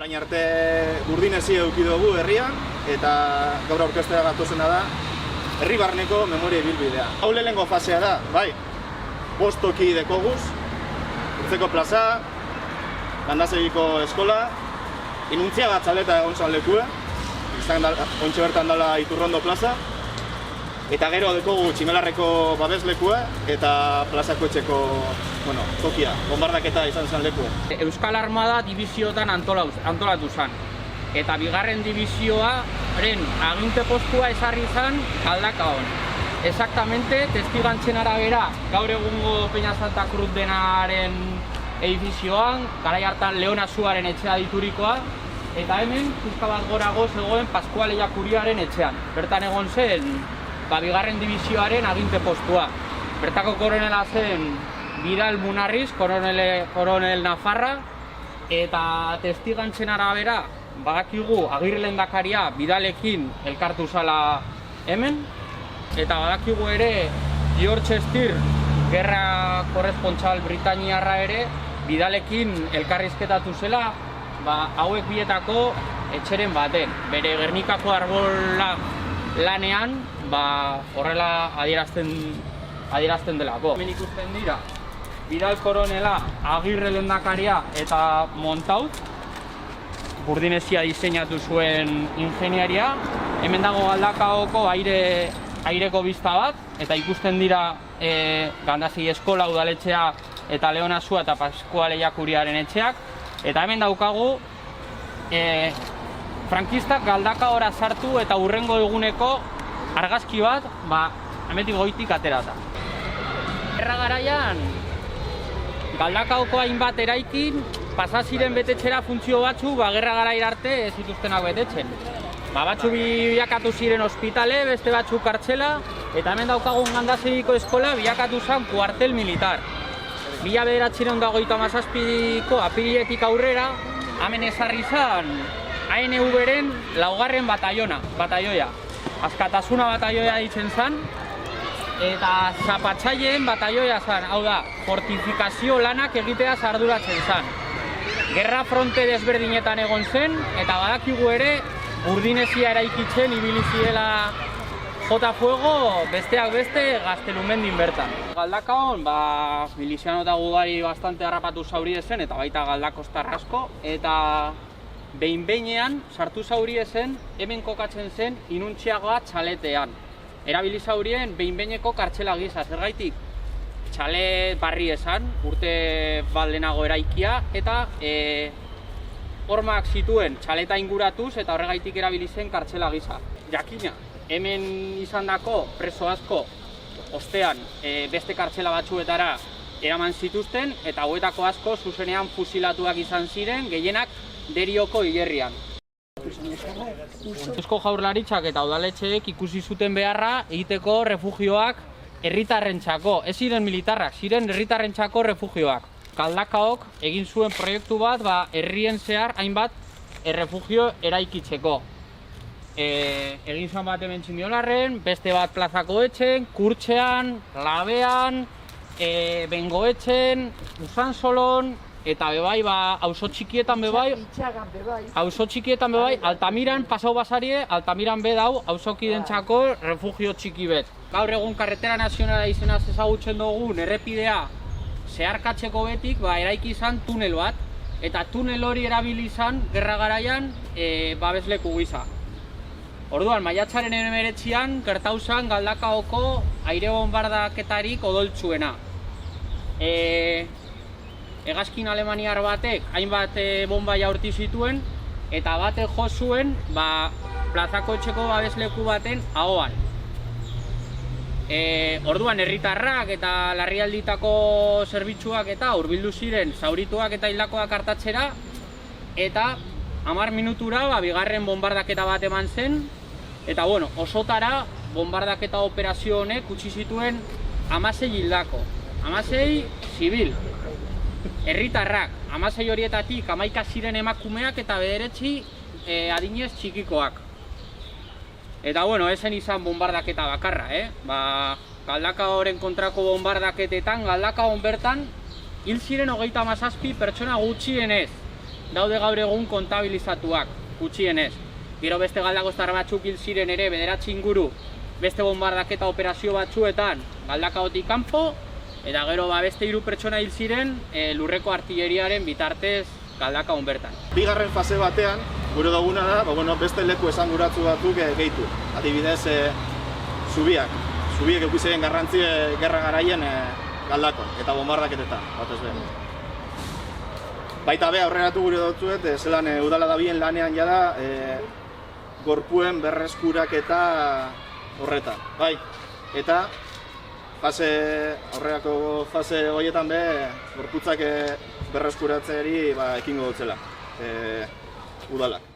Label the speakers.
Speaker 1: Orain arte Burdinezi eduki dugu herrian, eta gaur aurkeztera gatozena da herri barneko memoria ibilbidea. Hau lehenengo fasea da, bai, 5 toki dekoguz, Urtzeko plaza, Landazegiko eskola, Inuntziaga txaleta egon zan lekue, ontxe bertan dala Iturrondo plaza, eta gero dekogu Tximelarreko babeslekua eta plazako etxeko tokia, bombardaketa izan zen lekue.
Speaker 2: Euskal Armada dibiziotan antolatu zen. Eta bigarren dibizioaren aginte postua esarri zen Galdakaon. Exactamente, testigantzen arabera, gaur egungo Peña Santa Cruz denaren edifizioan, garai hartan Leona Suaren etxea diturikoa, eta hemen, puzka bat gorago zegoen Paskuale Jakuriaren etxean. Bertan egon zen, bigarren dibizioaren aginte postua. Bertako koronela zen Bidal Munarriz, koronel Nafarra, eta testigantzen arabera, badakigu Agirre lehendakaria Bidalekin elkartu zala hemen, eta badakigu ere George Stier, gerra korrespontxal Britainiarra ere, Bidalekin elkarrizketatu zela, hauek bietako etxeren baten. Bere Gernikako arbola lanean, horrela adierazten delako. Hemen ikusten dira, Bidal koronela, Agirre lehendakaria eta Montaut, Burdinezia diseinatu zuen ingeniaria. Hemen dago Galdakaoko aireko bizta bat, eta ikusten dira Gandazegi eskola, udaletxea eta Leona Sua eta Paskuale Jakuriaren etxeak. Eta hemen daukagu frankistak Galdakaora sartu eta hurrengo eguneko argazki bat, hemetik goitik aterata. Gerra garaian, Galdakaoko hainbat eraikin pasa ziren betetxera funtzio batzu, gerra garaira arte ez zituztenak betetzen. Batzu bilakatu ziren ospitale, beste batzu kartxela, eta hemen daukagun Gandazegiko eskola bilakatu zen kuartel militar. 1957ko apiriletik aurrera, hemen ezarri zen ANV-ren 4. bataioia. Askatasuna bataioia ditzen zen, eta zapatzaileen bataioia zen, hau da, fortifikazio lanak egitea arduratzen zen. Gerra fronte desberdinetan egon zen, eta badakigu ere, Burdinezia eraikitzen ibili zirela jota fuego, besteak beste Gaztelumendin bertan. Galdakaon, miliziano eta gudari bastante harrapatu zauri zen, eta baita Galdakostar asko, eta behin-behinean sartu zauri zen, hemen kokatzen zen Inuntziaga txaletean. Erabili zaurien behin-behineko kartxela gisa, zergaitik txalet barri esan, urte baldenago eraikia, eta hormak zituen txaleta inguratuz eta horregaitik erabili zen kartxela gisa. Jakina, hemen izandako preso asko ostean beste kartxela batzuetara eraman zituzten, eta hauetako asko zuzenean fusilatuak izan ziren, gehienak Derioko hilerrian. Eusko Jaurlaritzak eta udaletxeek ikusi zuten beharra egiteko refugioak herritarrentzako, ez ziren militarrak, ziren herritarrentzako refugioak. Galdakaok egin zuen proiektu bat herrien zehar hainbat errefugio eraikitzeko. Egin zuen bat hemen Tximiolarren, beste bat plazako etxen, Kurtxean, Labean, Bengoetxen, Usansolon, eta bebai, auzo txikietan bebai, Altamiran pasau basarie, Altamiran bedau auzokidentzako refugio txiki bet. Gaur egun Karretera Nazionala izenaz ezagutzen dugun errepidea zeharkatzeko betik, eraiki izan tunel bat, eta tunel hori erabili izan gerra garaian babesleku gisa. Orduan, maiatzaren 19an gertatu zen Galdakaoko aire bombardaketarik odoltsuena. Hegazkin alemaniar batek hainbat bomba jaurti zituen, eta batek jo zuen plazako etxeko babesleku baten ahoan. Orduan, herritarrak eta larrialditako zerbitzuak eta hurbildu ziren zaurituak eta hildakoak artatzera, eta 10 minutura bigarren bombardaketa bat eman zen, eta osotara bombardaketa operazio honek utzi zituen 16 hildako, 16 zibil. Herritarrak, 16 horietatik 11 ziren emakumeak eta 9 adinez txikikoak. Eta ezen izan bombardaketa bakarra, Galdakaoren kontrako bombardaketetan, Galdakaon bertan hil ziren 37 pertsona gutxienez. daude gaur egun kontabilizatuak, gutxienez. Gero beste galdakostar batzuk hil ziren ere 9 inguru beste bombardaketa operazio batzuetan galdakaotik kanpo, eta gero beste 3 pertsona hil ziren lurreko artilleriaren bitartez galdakaon bertan.
Speaker 1: Bigarren fase batean, gure duguna da, beste leku esanguratsu batzuk gehitu. Adibidez, zubiak eukizeien garrantzi gerra garaien galdakon eta bombardaketetan, batez behin. Baita be, aurreratu gure dutzuet, zelan udala dabien lanean jada, gorpuen berreskuraketa horretan, bai. Eta aurrerako fase horietan be, gorputzak berreskuratzeari ekingo dutzela udalak.